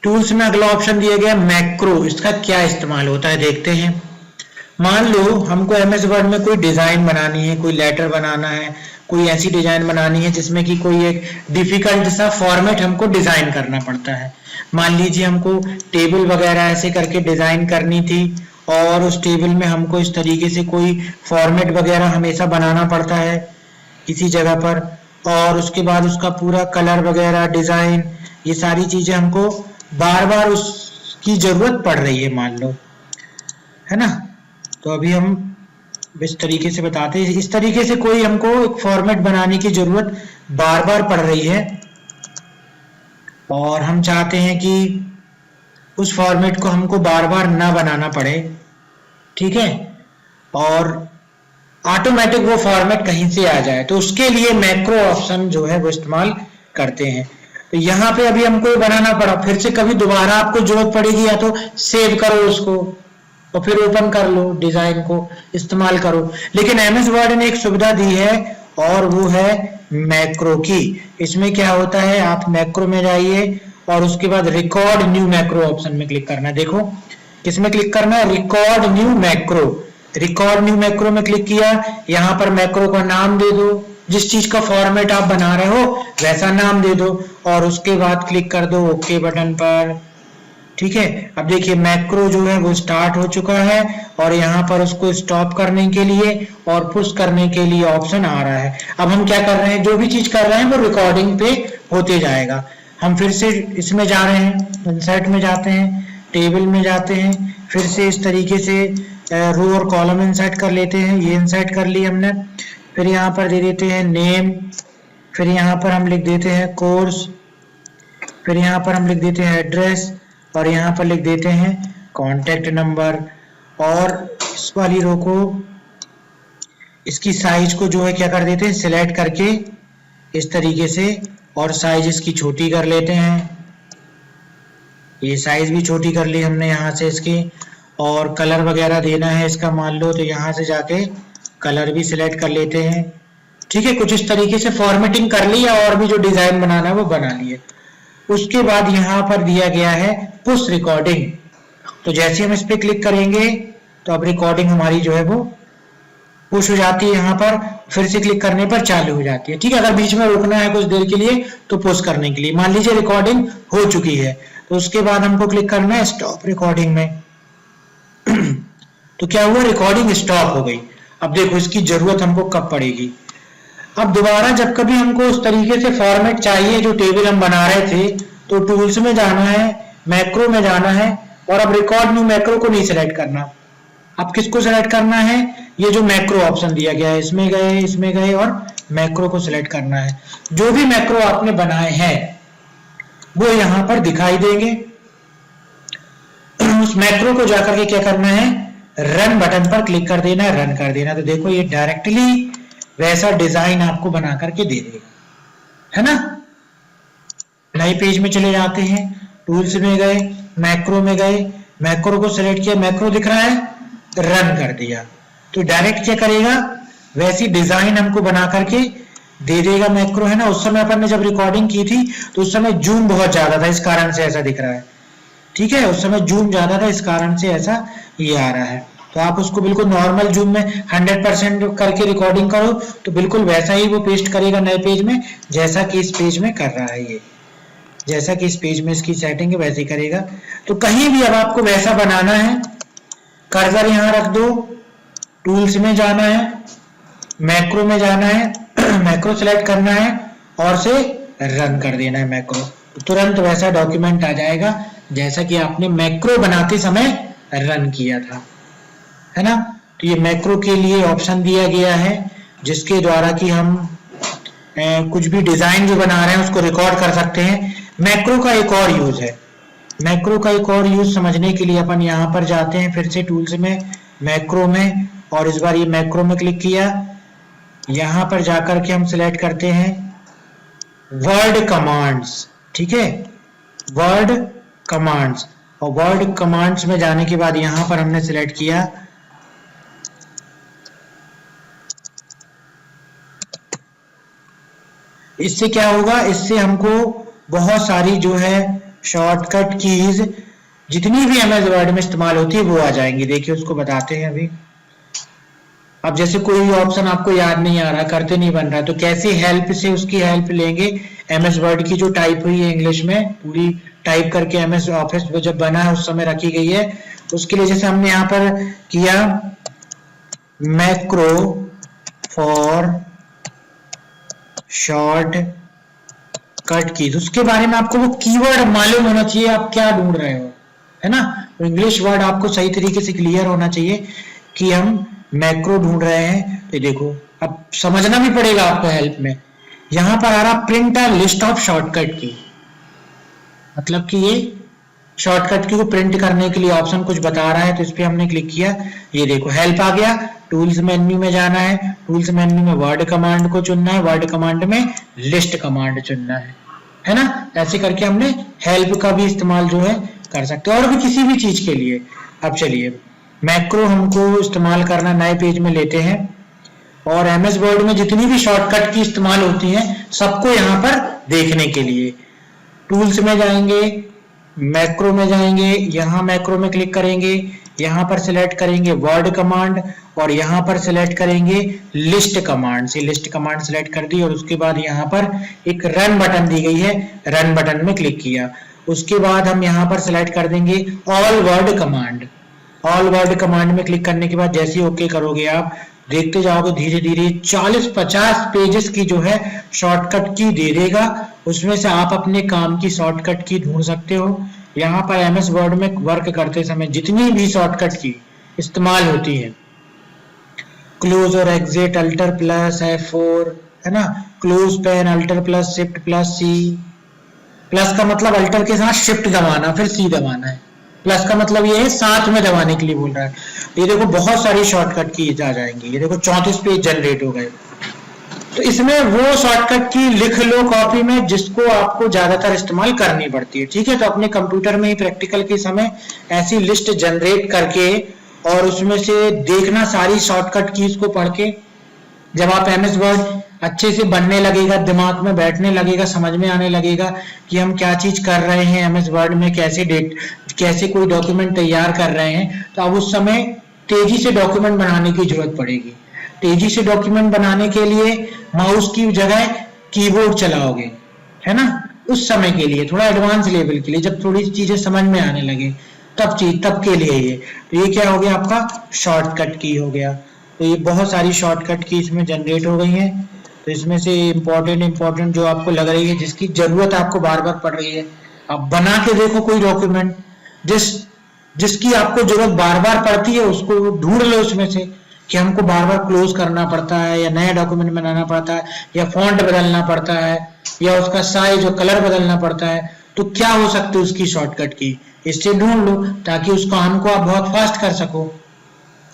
Tools में अगला option दिया गया मैक्रो। इसका क्या इस्तेमाल होता है देखते हैं। मान लो हमको एमएस वर्ड में कोई डिजाइन बनानी है, कोई लेटर बनाना है, कोई ऐसी डिजाइन बनानी है जिसमें कि कोई एक डिफिकल्ट सा फॉर्मेट हमको डिजाइन करना पड़ता है। मान लीजिए हमको टेबल वगैरह ऐसे करके डिजाइन करनी थी और उस टेबल में हमको इस तरीके से कोई फॉर्मेट वगैरह हमेशा बनाना पड़ता है किसी जगह पर, और उसके बाद उसका पूरा कलर वगैरह डिजाइन, ये सारी चीजें हमको बार बार उसकी जरूरत पड़ रही है मान लो, है ना। तो अभी हम इस तरीके से बताते हैं, इस तरीके से कोई हमको एक फॉर्मेट बनाने की जरूरत बार बार पड़ रही है और हम चाहते हैं कि उस फॉर्मेट को हमको बार बार ना बनाना पड़े, ठीक है, और ऑटोमेटिक वो फॉर्मेट कहीं से आ जाए, तो उसके लिए मैक्रो ऑप्शन जो है वो इस्तेमाल करते हैं। तो यहाँ पे अभी हमको बनाना पड़ा, फिर से कभी दोबारा आपको जरूरत पड़ेगी या तो सेव करो उसको और फिर ओपन कर लो, डिजाइन को इस्तेमाल करो। लेकिन एमएस वर्ड ने एक सुविधा दी है और वो है मैक्रो की। इसमें क्या होता है, आप मैक्रो में जाइए और उसके बाद रिकॉर्ड न्यू मैक्रो ऑप्शन में क्लिक करना है। देखो किसमें क्लिक करना है, record new macro. Record new macro में क्लिक किया, यहाँ पर मैक्रो का नाम दे दो, जिस चीज का फॉर्मेट आप बना रहे हो वैसा नाम दे दो और उसके बाद क्लिक कर दो ओके बटन पर, ठीक है। अब देखिए मैक्रो जो है वो स्टार्ट हो चुका है और यहाँ पर उसको स्टॉप करने के लिए और पुश करने के लिए ऑप्शन आ रहा है। अब हम क्या कर रहे हैं, जो भी चीज कर रहे हैं वो रिकॉर्डिंग पे होते जाएगा। हम फिर से इसमें जा रहे हैं, इंसर्ट में जाते हैं, टेबल में जाते हैं, फिर से इस तरीके से रो और कॉलम इंसर्ट कर लेते हैं। ये इंसर्ट कर ली हमने, फिर यहाँ पर दे देते हैं नेम, फिर यहाँ पर हम लिख देते हैं कोर्स, फिर यहाँ पर हम लिख देते हैं एड्रेस और यहाँ पर लिख देते हैं कॉन्टेक्ट नंबर। और इस वाली रो को, इसकी साइज को जो है क्या कर देते हैं, सिलेक्ट करके इस तरीके से, और साइज इसकी छोटी कर लेते हैं। ये साइज भी छोटी कर ली हमने यहाँ से इसकी, और कलर वगैरह देना है इसका मान लो, तो यहाँ से जाके कलर भी सिलेक्ट कर लेते हैं, ठीक है। कुछ इस तरीके से फॉर्मेटिंग कर ली और भी जो डिजाइन बनाना है वो बना लिए। उसके बाद यहाँ पर दिया गया है पुश रिकॉर्डिंग। तो जैसे हम इस पे क्लिक करेंगे तो अब रिकॉर्डिंग हमारी जो है वो पुश हो जाती है, यहाँ पर फिर से क्लिक करने पर चालू हो जाती है, ठीक है। अगर बीच में रुकना है कुछ देर के लिए तो पुश करने के लिए, मान लीजिए रिकॉर्डिंग हो चुकी है तो उसके बाद हमको क्लिक करना है स्टॉप रिकॉर्डिंग में। तो क्या हुआ, रिकॉर्डिंग स्टॉप हो गई। अब देखो इसकी जरूरत हमको कब पड़ेगी, अब दोबारा जब कभी हमको उस तरीके से फॉर्मेट चाहिए जो टेबल हम बना रहे थे, तो टूल्स में जाना है, मैक्रो में जाना है और अब रिकॉर्ड न्यू मैक्रो को नहीं सिलेक्ट करना। अब किसको सिलेक्ट करना है, ये जो मैक्रो ऑप्शन दिया गया है इसमें गए और मैक्रो को सिलेक्ट करना है। जो भी मैक्रो आपने बनाए हैं वो यहाँ पर दिखाई देंगे। उस मैक्रो को जाकर के क्या करना है, रन बटन पर क्लिक कर देना, रन कर देना। तो देखो ये डायरेक्टली वैसा डिजाइन आपको बना करके दे देगा, है ना। नए पेज में चले जाते हैं, टूल्स में गए, मैक्रो में गए, मैक्रो को सिलेक्ट किया, मैक्रो दिख रहा है, रन कर दिया, तो डायरेक्ट क्या करेगा, वैसी डिजाइन हमको बना करके दे देगा मैक्रो, है ना। उस समय अपन ने जब रिकॉर्डिंग की थी तो उस समय जूम बहुत ज्यादा था, इस कारण से ऐसा दिख रहा है, ठीक है। उस समय जूम ज्यादा था, इस कारण से ऐसा ये आ रहा है। तो आप उसको बिल्कुल नॉर्मल जूम में 100% करके रिकॉर्डिंग करो तो बिल्कुल वैसा ही वो पेस्ट करेगा नए पेज में, जैसा कि इस पेज में कर रहा है ये, जैसा कि इस पेज में इसकी सेटिंग है वैसे ही करेगा। तो कहीं भी अब आपको वैसा बनाना है, कर्सर यहाँ रख दो, टूल्स में जाना है, मैक्रो में जाना है, मैक्रो सेलेक्ट करना है और से रन कर देना है मैक्रो, तो तुरंत वैसा डॉक्यूमेंट आ जाएगा जैसा कि आपने मैक्रो बनाते समय रन किया था, है ना। तो ये मैक्रो के लिए ऑप्शन दिया गया है जिसके द्वारा कि हम कुछ भी डिजाइन जो बना रहे हैं उसको रिकॉर्ड कर सकते हैं। मैक्रो का एक और यूज है, मैक्रो का एक और यूज समझने के लिए अपन यहाँ पर जाते हैं फिर से टूल्स में, मैक्रो में, और इस बार ये मैक्रो में क्लिक किया, यहाँ पर जाकर के हम सिलेक्ट करते हैं वर्ड कमांड्स, ठीक है, वर्ड कमांड्स। और वर्ड कमांड्स में जाने के बाद यहाँ पर हमने सिलेक्ट किया इससे क्या होगा, इससे हमको बहुत सारी जो है शॉर्टकट कीज जितनी भी एमएस वर्ड में इस्तेमाल होती है वो आ जाएंगी। देखिए उसको बताते हैं अभी। अब जैसे कोई ऑप्शन आपको याद नहीं आ रहा, करते नहीं बन रहा, तो कैसे हेल्प से उसकी हेल्प लेंगे। एमएस वर्ड की जो टाइप हुई है इंग्लिश में, पूरी टाइप करके एमएस ऑफिस जब बना है उस समय रखी गई है, उसके लिए जैसे हमने यहाँ पर किया मैक्रो फॉर शॉर्ट कट की, उसके बारे में आपको वो कीवर्ड मालूम होना चाहिए, आप क्या ढूंढ रहे हो, है ना। तो इंग्लिश वर्ड आपको सही तरीके से क्लियर होना चाहिए कि हम मैक्रो ढूंढ रहे हैं। तो देखो अब समझना भी पड़ेगा आपको हेल्प में। यहां पर आ रहा print a list of shortcut की, मतलब कि ये शॉर्टकट की को प्रिंट करने के लिए ऑप्शन कुछ बता रहा है, तो इस पे हमने क्लिक किया। ये देखो हेल्प आ गया, टूल्स मेन्यू में जाना है, टूल्स मेन्यू में वर्ड कमांड को चुनना है, वर्ड कमांड में लिस्ट कमांड चुनना है ना। ऐसे करके हमने हेल्प का भी इस्तेमाल जो है कर सकते हैं, और भी किसी भी चीज के लिए। अब चलिए मैक्रो हमको इस्तेमाल करना, नए पेज में लेते हैं, और एमएस वर्ड में जितनी भी शॉर्टकट की इस्तेमाल होती हैं सबको यहाँ पर देखने के लिए टूल्स में जाएंगे, मैक्रो में जाएंगे, यहाँ मैक्रो में क्लिक करेंगे, यहाँ पर सिलेक्ट करेंगे वर्ड कमांड, और यहाँ पर सिलेक्ट करेंगे लिस्ट कमांड से, लिस्ट कमांड सिलेक्ट कर दी, और उसके बाद यहाँ पर एक रन बटन दी गई है, रन बटन में क्लिक किया। उसके बाद हम यहाँ पर सिलेक्ट कर देंगे all word command. All word command में क्लिक करने के बाद जैसे ही ओके करोगे आप देखते जाओगे धीरे धीरे 40-50 पेजेस की जो है शॉर्टकट की दे देगा। उसमें से आप अपने काम की शॉर्टकट की ढूंढ सकते हो। यहाँ पर एमएस वर्ड में वर्क करते समय जितनी भी शॉर्टकट की इस्तेमाल होती है, क्लोज और एग्जिट, अल्टर प्लस F4, है ना, close pen, alt plus shift plus C, plus का मतलब अल्टर के साथ शिफ्ट दबाना फिर सी दबाना है, प्लस का मतलब ये है साथ में दबाने के लिए बोल रहा है। ये देखो बहुत सारी शॉर्टकट की आ जाएंगी, ये देखो 34 पेज जनरेट हो गए। तो इसमें वो शॉर्टकट की लिख लो कॉपी में जिसको आपको ज्यादातर इस्तेमाल करनी पड़ती है, ठीक है। तो अपने कंप्यूटर में ही प्रैक्टिकल के समय ऐसी लिस्ट जनरेट करके और उसमें से देखना सारी शॉर्टकट कीज को पढ़ के, जब आप एमएस वर्ड अच्छे से बनने लगेगा, दिमाग में बैठने लगेगा, समझ में आने लगेगा कि हम क्या चीज कर रहे हैं एमएस वर्ड में, कैसे कोई डॉक्यूमेंट तैयार कर रहे हैं, तो अब उस समय तेजी से डॉक्यूमेंट बनाने की जरूरत पड़ेगी। तेजी से डॉक्यूमेंट बनाने के लिए माउस की जगह कीबोर्ड चलाओगे, है ना, उस समय के लिए थोड़ा एडवांस लेवल के लिए, जब थोड़ी चीजें समझ में आने लगे तब के लिए ये। तो ये क्या हो गया आपका शॉर्टकट की हो गया। तो ये बहुत सारी शॉर्टकट की इसमें जनरेट हो गई हैं। तो इसमें से इम्पोर्टेंट जो आपको लग रही है, जिसकी जरूरत आपको बार बार पड़ रही है, आप बना के देखो कोई डॉक्यूमेंट जिसकी आपको जरूरत बार बार पड़ती है, उसको ढूंढ लो उसमें से कि हमको बार बार क्लोज करना पड़ता है, या नया डॉक्यूमेंट बनाना पड़ता है, या फॉन्ट बदलना पड़ता है, या उसका साइज और कलर बदलना पड़ता है, तो क्या हो सकती है उसकी शॉर्टकट की, इससे ढूंढ लो ताकि उस काम को आप बहुत फास्ट कर सको,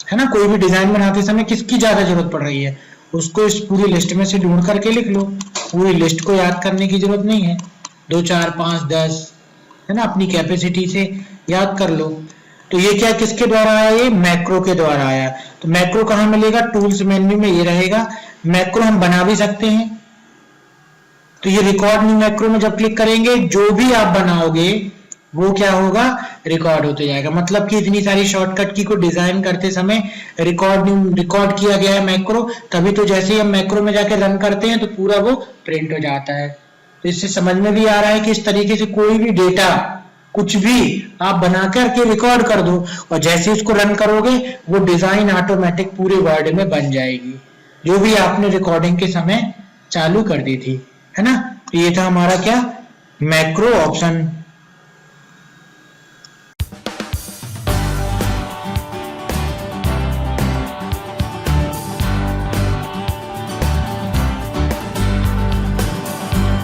है ना। कोई भी डिजाइन बनाते समय किसकी ज्यादा जरूरत पड़ रही है, उसको इस पूरी लिस्ट में से ढूंढ करके लिख लो। पूरी लिस्ट को याद करने की जरूरत नहीं है, 2, 4, 5, 10, है ना, अपनी कैपेसिटी से याद कर लो। तो ये क्या किसके द्वारा आया, ये मैक्रो के द्वारा आया। तो मैक्रो कहाँ मिलेगा, टूल्स मेन्यू में ये रहेगा। मैक्रो हम बना भी सकते हैं, तो ये रिकॉर्ड न्यू मैक्रो में जब क्लिक करेंगे जो भी आप बनाओगे वो क्या होगा, रिकॉर्ड होते जाएगा। मतलब कि इतनी सारी शॉर्टकट की को डिजाइन करते समय रिकॉर्ड किया गया है मैक्रो, तभी तो जैसे ही हम मैक्रो में जाकर रन करते हैं तो पूरा वो प्रिंट हो जाता है। तो इससे समझ में भी आ रहा है कि इस तरीके से कोई भी डेटा कुछ भी आप बना करके रिकॉर्ड कर दो, और जैसे उसको रन करोगे वो डिजाइन ऑटोमेटिक पूरे वर्ड में बन जाएगी, जो भी आपने रिकॉर्डिंग के समय चालू कर दी थी, है ना। तो ये था हमारा क्या, मैक्रो ऑप्शन।